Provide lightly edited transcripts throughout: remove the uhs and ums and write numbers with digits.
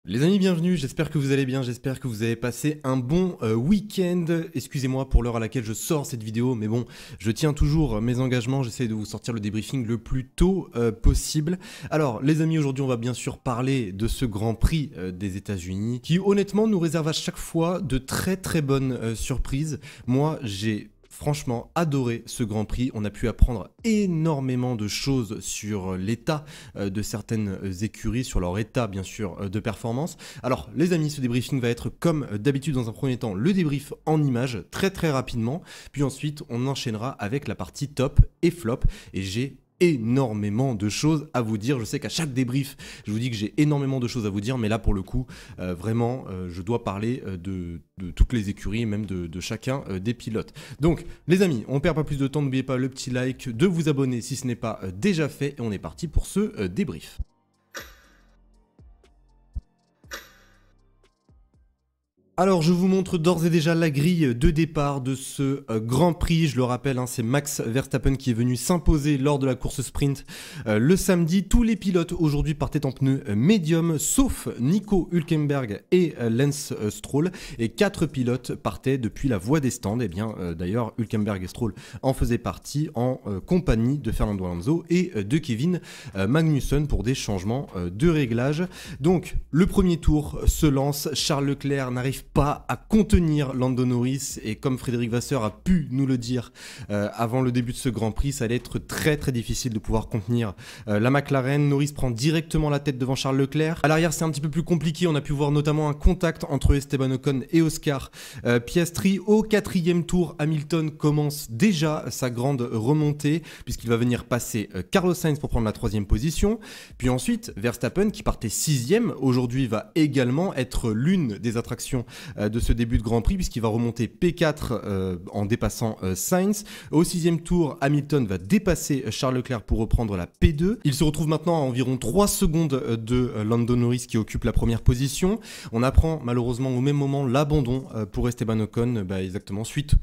Les amis, bienvenue, j'espère que vous allez bien, j'espère que vous avez passé un bon week-end. Excusez-moi pour l'heure à laquelle je sors cette vidéo, mais bon, je tiens toujours mes engagements, j'essaie de vous sortir le débriefing le plus tôt possible. Alors les amis, aujourd'hui on va bien sûr parler de ce Grand Prix des États-Unis qui honnêtement nous réserve à chaque fois de très bonnes surprises. Moi j'ai franchement adoré ce Grand Prix, on a pu apprendre énormément de choses sur l'état de certaines écuries, sur leur état bien sûr de performance. Alors les amis, ce débriefing va être comme d'habitude dans un premier temps le débrief en images très rapidement, puis ensuite on enchaînera avec la partie top et flop et j'ai énormément de choses à vous dire. Je sais qu'à chaque débrief, je vous dis que j'ai énormément de choses à vous dire, mais là pour le coup, vraiment, je dois parler de toutes les écuries et même de chacun des pilotes. Donc, les amis, on perd pas plus de temps, n'oubliez pas le petit like, de vous abonner si ce n'est pas déjà fait, et on est parti pour ce débrief. Alors je vous montre d'ores et déjà la grille de départ de ce Grand Prix, je le rappelle, hein, c'est Max Verstappen qui est venu s'imposer lors de la course sprint le samedi. Tous les pilotes aujourd'hui partaient en pneus médium, sauf Nico Hülkenberg et Lance Stroll, et 4 pilotes partaient depuis la voie des stands. Et bien d'ailleurs Hülkenberg et Stroll en faisaient partie en compagnie de Fernando Alonso et de Kevin Magnussen pour des changements de réglage. Donc le premier tour se lance, Charles Leclerc n'arrive pas à contenir Lando Norris, et comme Frédéric Vasseur a pu nous le dire avant le début de ce Grand Prix, ça allait être très difficile de pouvoir contenir la McLaren. Norris prend directement la tête devant Charles Leclerc. À l'arrière c'est un petit peu plus compliqué, on a pu voir notamment un contact entre Esteban Ocon et Oscar Piastri. Au 4e tour, Hamilton commence déjà sa grande remontée puisqu'il va venir passer Carlos Sainz pour prendre la 3e position. Puis ensuite Verstappen, qui partait 6e, aujourd'hui va également être l'une des attractions de ce début de Grand Prix puisqu'il va remonter P4 en dépassant Sainz. Au 6e tour, Hamilton va dépasser Charles Leclerc pour reprendre la P2. Il se retrouve maintenant à environ 3 secondes de Lando Norris qui occupe la première position. On apprend malheureusement au même moment l'abandon pour Esteban Ocon, exactement suite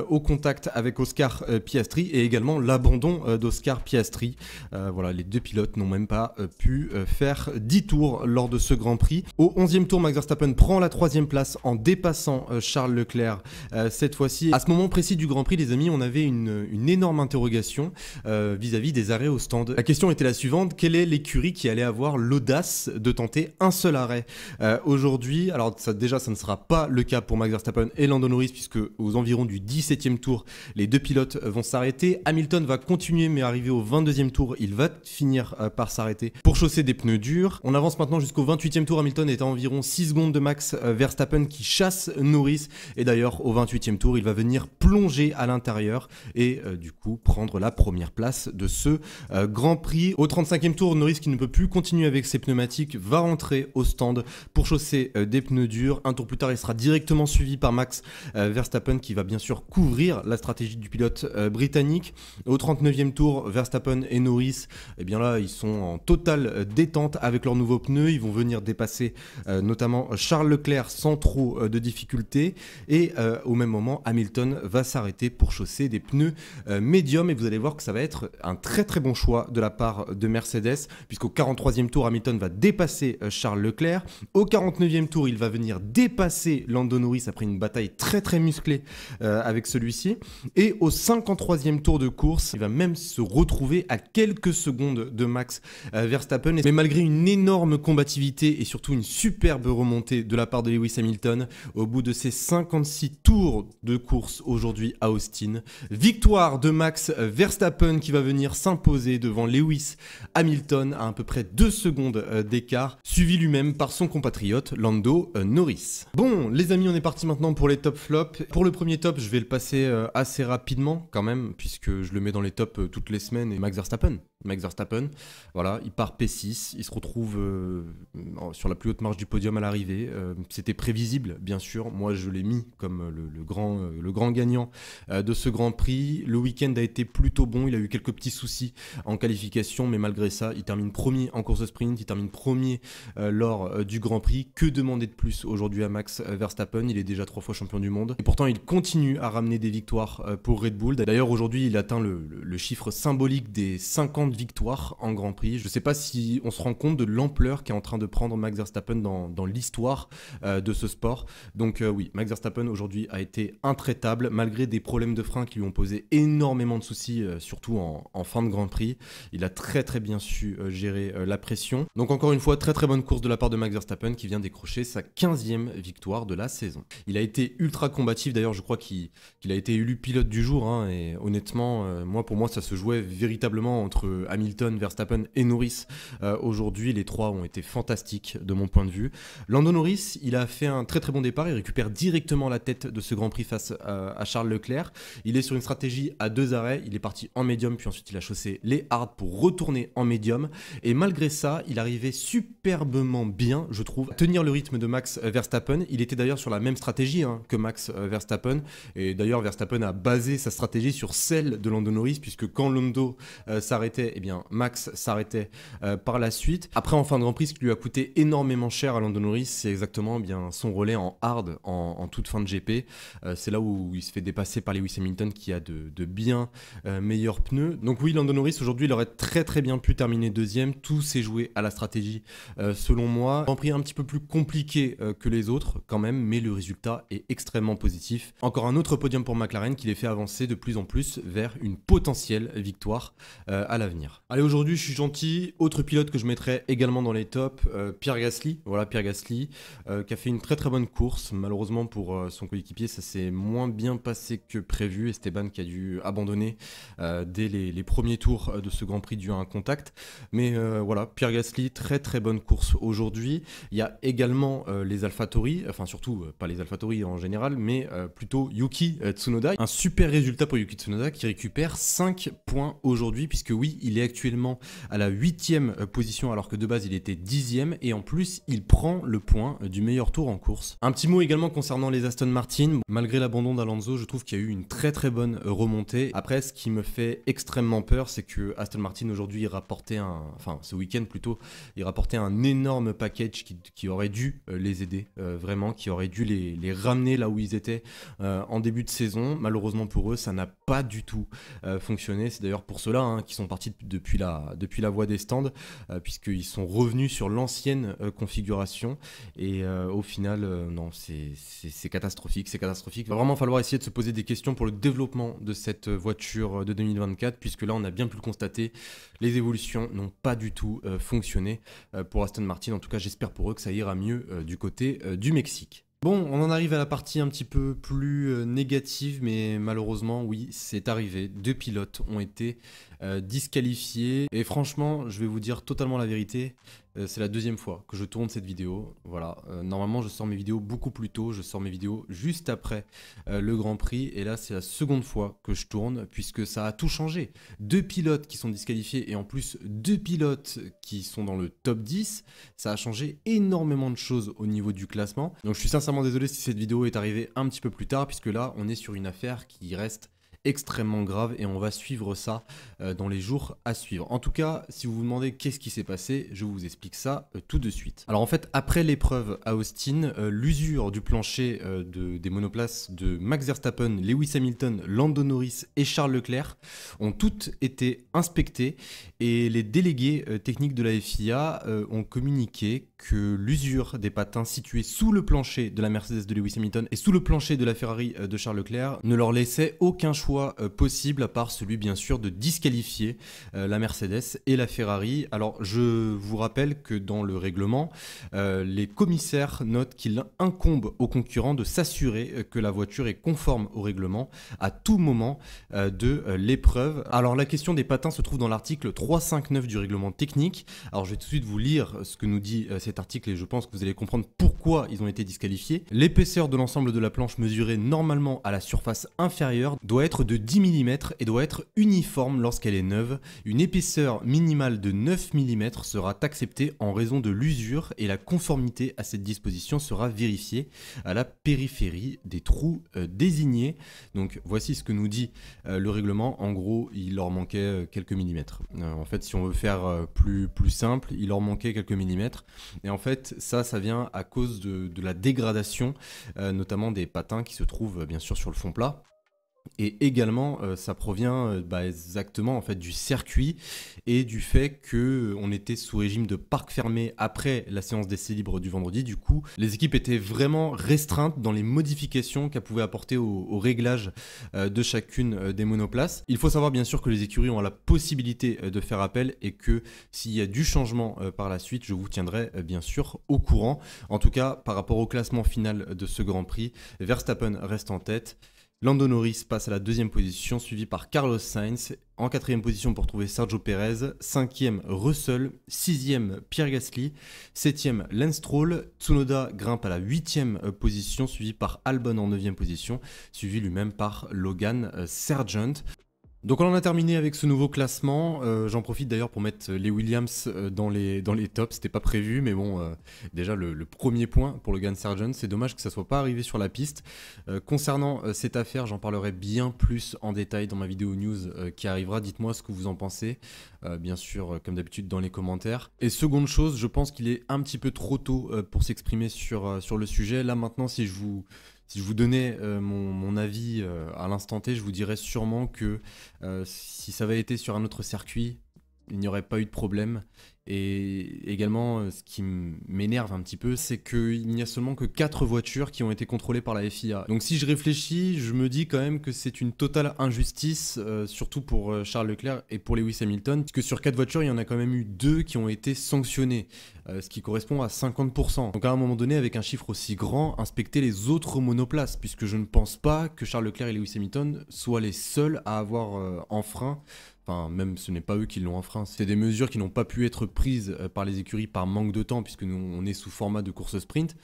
au contact avec Oscar Piastri, et également l'abandon d'Oscar Piastri. Voilà, les deux pilotes n'ont même pas pu faire 10 tours lors de ce Grand Prix. Au 11e tour, Max Verstappen prend la 3e place en dépassant Charles Leclerc cette fois-ci. À ce moment précis du Grand Prix, les amis, on avait une énorme interrogation vis-à-vis des arrêts au stand. La question était la suivante: quelle est l'écurie qui allait avoir l'audace de tenter un seul arrêt aujourd'hui? Alors déjà, ça ne sera pas le cas pour Max Verstappen et Lando Norris, puisque aux environs du 17e tour, les deux pilotes vont s'arrêter. Hamilton va continuer, mais arrivé au 22e tour, il va finir par s'arrêter pour chausser des pneus durs. On avance maintenant jusqu'au 28e tour, Hamilton est à environ 6 secondes de Max Verstappen qui chasse Norris, et d'ailleurs au 28e tour il va venir plonger à l'intérieur et du coup prendre la première place de ce Grand Prix. Au 35e tour, Norris, qui ne peut plus continuer avec ses pneumatiques, va rentrer au stand pour chausser des pneus durs. Un tour plus tard, il sera directement suivi par Max Verstappen qui va bien sûr couvrir la stratégie du pilote britannique. Au 39e tour, Verstappen et Norris, eh bien là ils sont en totale détente avec leurs nouveaux pneus, ils vont venir dépasser notamment Charles Leclerc sans trop de difficultés, et au même moment Hamilton va s'arrêter pour chausser des pneus médiums, et vous allez voir que ça va être un très bon choix de la part de Mercedes, puisqu'au 43e tour Hamilton va dépasser Charles Leclerc. Au 49e tour il va venir dépasser Lando Norris après une bataille très musclée avec celui-ci, et au 53e tour de course il va même se retrouver à quelques secondes de Max Verstappen, mais malgré une énorme combativité et surtout une superbe remontée de la part de Lewis Hamilton, au bout de ces 56 tours de course aujourd'hui à Austin, victoire de Max Verstappen qui va venir s'imposer devant Lewis Hamilton à peu près 2 secondes d'écart, suivi lui-même par son compatriote Lando Norris. Bon les amis, on est parti maintenant pour les top flops. Pour le premier top, je vais le passer assez rapidement quand même, puisque je le mets dans les tops toutes les semaines, et Max Verstappen, voilà, il part P6, il se retrouve sur la plus haute marche du podium à l'arrivée. C'était prévisible, bien sûr. Moi, je l'ai mis comme le grand gagnant de ce Grand Prix. Le week-end a été plutôt bon. Il a eu quelques petits soucis en qualification, mais malgré ça, il termine premier en course sprint. Il termine premier lors du Grand Prix. Que demander de plus aujourd'hui à Max Verstappen? Il est déjà 3 fois champion du monde. Et pourtant, il continue à ramener des victoires pour Red Bull. D'ailleurs, aujourd'hui, il atteint le chiffre symbolique des 50 50 victoires en Grand Prix. Je ne sais pas si on se rend compte de l'ampleur qu'est en train de prendre Max Verstappen dans l'histoire de ce sport. Donc oui, Max Verstappen aujourd'hui a été intraitable malgré des problèmes de frein qui lui ont posé énormément de soucis, surtout en fin de Grand Prix. Il a très bien su gérer la pression. Donc encore une fois, très bonne course de la part de Max Verstappen qui vient décrocher sa 15e victoire de la saison. Il a été ultra combatif, d'ailleurs je crois qu'il a été élu pilote du jour, hein, et honnêtement, pour moi ça se jouait véritablement entre Hamilton, Verstappen et Norris. Aujourd'hui les trois ont été fantastiques de mon point de vue. Lando Norris, il a fait un très bon départ, il récupère directement la tête de ce Grand Prix face à Charles Leclerc. Il est sur une stratégie à 2 arrêts, il est parti en médium puis ensuite il a chaussé les hards pour retourner en médium, et malgré ça il arrivait superbement bien, je trouve, à tenir le rythme de Max Verstappen. Il était d'ailleurs sur la même stratégie que Max Verstappen, et d'ailleurs Verstappen a basé sa stratégie sur celle de Lando Norris, puisque quand Lando s'arrêtait, eh bien Max s'arrêtait par la suite. Après, en fin de Grand Prix, ce qui lui a coûté énormément cher à Lando Norris, c'est exactement bien son relais en hard en toute fin de GP. C'est là où il se fait dépasser par Lewis Hamilton qui a de bien meilleurs pneus. Donc oui, Lando Norris aujourd'hui il aurait très bien pu terminer deuxième. Tout s'est joué à la stratégie selon moi. Grand Prix un petit peu plus compliqué que les autres quand même, mais le résultat est extrêmement positif. Encore un autre podium pour McLaren qui les fait avancer de plus en plus vers une potentielle victoire à l'avenir. Allez, aujourd'hui je suis gentil. Autre pilote que je mettrai également dans les tops, Pierre Gasly. Voilà, Pierre Gasly qui a fait une très bonne course. Malheureusement pour son coéquipier, ça s'est moins bien passé que prévu. Esteban qui a dû abandonner dès les premiers tours de ce Grand Prix dû à un contact. Mais voilà, Pierre Gasly, très bonne course aujourd'hui. Il y a également les AlphaTauri, enfin surtout pas les AlphaTauri en général, mais plutôt Yuki Tsunoda. Un super résultat pour Yuki Tsunoda qui récupère 5 points aujourd'hui, puisque oui, il est actuellement à la 8e position alors que de base il était 10e, et en plus il prend le point du meilleur tour en course. Un petit mot également concernant les Aston Martin. Malgré l'abandon d'Alonso, je trouve qu'il y a eu une très bonne remontée. Après, ce qui me fait extrêmement peur, c'est que Aston Martin aujourd'hui ce week-end plutôt, il rapportait un énorme package qui aurait dû les aider, vraiment, qui aurait dû les ramener là où ils étaient en début de saison. Malheureusement pour eux, ça n'a pas du tout fonctionné. C'est d'ailleurs pour cela qu'ils sont partis depuis la voie des stands, puisqu'ils sont revenus sur l'ancienne configuration, et au final, non, c'est catastrophique, Il va vraiment falloir essayer de se poser des questions pour le développement de cette voiture de 2024, puisque là on a bien pu le constater, les évolutions n'ont pas du tout fonctionné pour Aston Martin. En tout cas, j'espère pour eux que ça ira mieux du côté du Mexique. Bon, on en arrive à la partie un petit peu plus négative, mais malheureusement, oui, c'est arrivé. 2 pilotes ont été disqualifiés. Et franchement, je vais vous dire totalement la vérité, c'est la 2e fois que je tourne cette vidéo. Voilà, normalement, je sors mes vidéos beaucoup plus tôt. Je sors mes vidéos juste après le Grand Prix. Et là, c'est la 2e fois que je tourne, puisque ça a tout changé. 2 pilotes qui sont disqualifiés, et en plus 2 pilotes qui sont dans le top 10. Ça a changé énormément de choses au niveau du classement. Donc, je suis sincèrement désolé si cette vidéo est arrivée un petit peu plus tard, puisque là, on est sur une affaire qui reste extrêmement grave, et on va suivre ça dans les jours à suivre. En tout cas, si vous vous demandez qu'est-ce qui s'est passé, je vous explique ça tout de suite. Alors en fait, après l'épreuve à Austin, l'usure du plancher des monoplaces de Max Verstappen, Lewis Hamilton, Lando Norris et Charles Leclerc ont toutes été inspectées, et les délégués techniques de la FIA ont communiqué que l'usure des patins situés sous le plancher de la Mercedes de Lewis Hamilton et sous le plancher de la Ferrari de Charles Leclerc ne leur laissait aucun choix possible, à part celui bien sûr de disqualifier la Mercedes et la Ferrari. Alors je vous rappelle que dans le règlement, les commissaires notent qu'il incombe aux concurrents de s'assurer que la voiture est conforme au règlement à tout moment de l'épreuve. Alors la question des patins se trouve dans l'article 359 du règlement technique. Alors je vais tout de suite vous lire ce que nous dit cet article, et je pense que vous allez comprendre pourquoi ils ont été disqualifiés. L'épaisseur de l'ensemble de la planche mesurée normalement à la surface inférieure doit être de 10 mm et doit être uniforme lorsqu'elle est neuve. Une épaisseur minimale de 9 mm sera acceptée en raison de l'usure, et la conformité à cette disposition sera vérifiée à la périphérie des trous désignés. Donc voici ce que nous dit le règlement. En gros, il leur manquait quelques millimètres. En fait, si on veut faire plus simple, il leur manquait quelques millimètres. Et en fait, ça vient à cause de la dégradation, notamment des patins qui se trouvent bien sûr sur le fond plat. Et également, ça provient exactement en fait du circuit et du fait que on était sous régime de parc fermé après la séance d'essai libre du vendredi. Du coup, les équipes étaient vraiment restreintes dans les modifications qu'elles pouvaient apporter au réglage de chacune des monoplaces. Il faut savoir bien sûr que les écuries ont la possibilité de faire appel et que s'il y a du changement par la suite, je vous tiendrai bien sûr au courant. En tout cas, par rapport au classement final de ce Grand Prix, Verstappen reste en tête. Lando Norris passe à la deuxième position, suivi par Carlos Sainz. En quatrième position pour trouver Sergio Perez. Cinquième, Russell. Sixième, Pierre Gasly. Septième, Lance Stroll. Tsunoda grimpe à la huitième position, suivi par Albon en neuvième position, suivi lui-même par Logan Sargent. Donc on en a terminé avec ce nouveau classement. J'en profite d'ailleurs pour mettre les Williams dans les tops. C'était pas prévu, mais bon, déjà le premier point pour Logan Sargent. C'est dommage que ça soit pas arrivé sur la piste. Concernant cette affaire, j'en parlerai bien plus en détail dans ma vidéo news qui arrivera. Dites-moi ce que vous en pensez. Bien sûr, comme d'habitude dans les commentaires. Et seconde chose, je pense qu'il est un petit peu trop tôt pour s'exprimer sur le sujet. Là maintenant, si je vous donnais mon avis à l'instant T, je vous dirais sûrement que si ça avait été sur un autre circuit, il n'y aurait pas eu de problème. Et également, ce qui m'énerve un petit peu, c'est qu'il n'y a seulement que 4 voitures qui ont été contrôlées par la FIA. Donc si je réfléchis, je me dis quand même que c'est une totale injustice, surtout pour Charles Leclerc et pour Lewis Hamilton, puisque sur 4 voitures, il y en a quand même eu 2 qui ont été sanctionnées, ce qui correspond à 50%. Donc à un moment donné, avec un chiffre aussi grand, inspecter les autres monoplaces, puisque je ne pense pas que Charles Leclerc et Lewis Hamilton soient les seuls à avoir enfreint. Enfin, même ce n'est pas eux qui l'ont enfreint, c'est des mesures qui n'ont pas pu être prises par les écuries par manque de temps, puisque nous on est sous format de course sprint,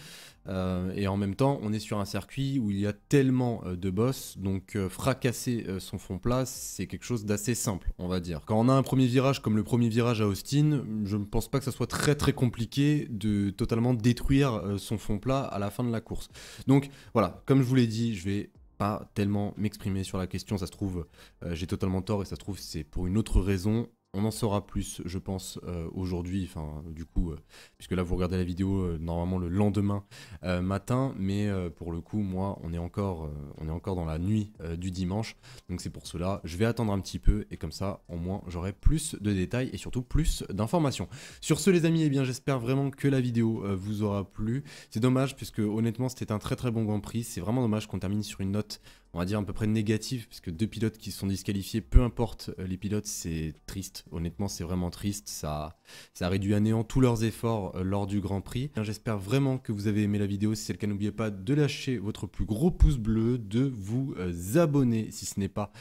et en même temps on est sur un circuit où il y a tellement de bosses, donc fracasser son fond plat, c'est quelque chose d'assez simple, on va dire. Quand on a un premier virage comme le premier virage à Austin, je ne pense pas que ça soit très très compliqué de totalement détruire son fond plat à la fin de la course. Donc voilà, comme je vous l'ai dit, je vais pas tellement m'exprimer sur la question, ça se trouve j'ai totalement tort et ça se trouve c'est pour une autre raison. On en saura plus, je pense, aujourd'hui, enfin, du coup, puisque là, vous regardez la vidéo normalement le lendemain matin, mais pour le coup, moi, on est encore dans la nuit du dimanche, donc c'est pour cela, je vais attendre un petit peu, et comme ça, au moins, j'aurai plus de détails et surtout plus d'informations. Sur ce, les amis, eh bien, j'espère vraiment que la vidéo vous aura plu. C'est dommage, puisque honnêtement, c'était un très très bon Grand Prix, c'est vraiment dommage qu'on termine sur une note, on va dire, à peu près négative, puisque 2 pilotes qui sont disqualifiés, peu importe les pilotes, c'est triste. Honnêtement, c'est vraiment triste. Ça a réduit à néant tous leurs efforts lors du Grand Prix. J'espère vraiment que vous avez aimé la vidéo. Si c'est le cas, n'oubliez pas de lâcher votre plus gros pouce bleu, de vous abonner si ce n'est pas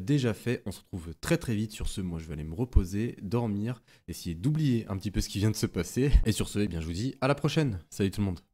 déjà fait. On se retrouve très très vite. Sur ce, moi, je vais aller me reposer, dormir, essayer d'oublier un petit peu ce qui vient de se passer. Et sur ce, eh bien, je vous dis à la prochaine. Salut tout le monde.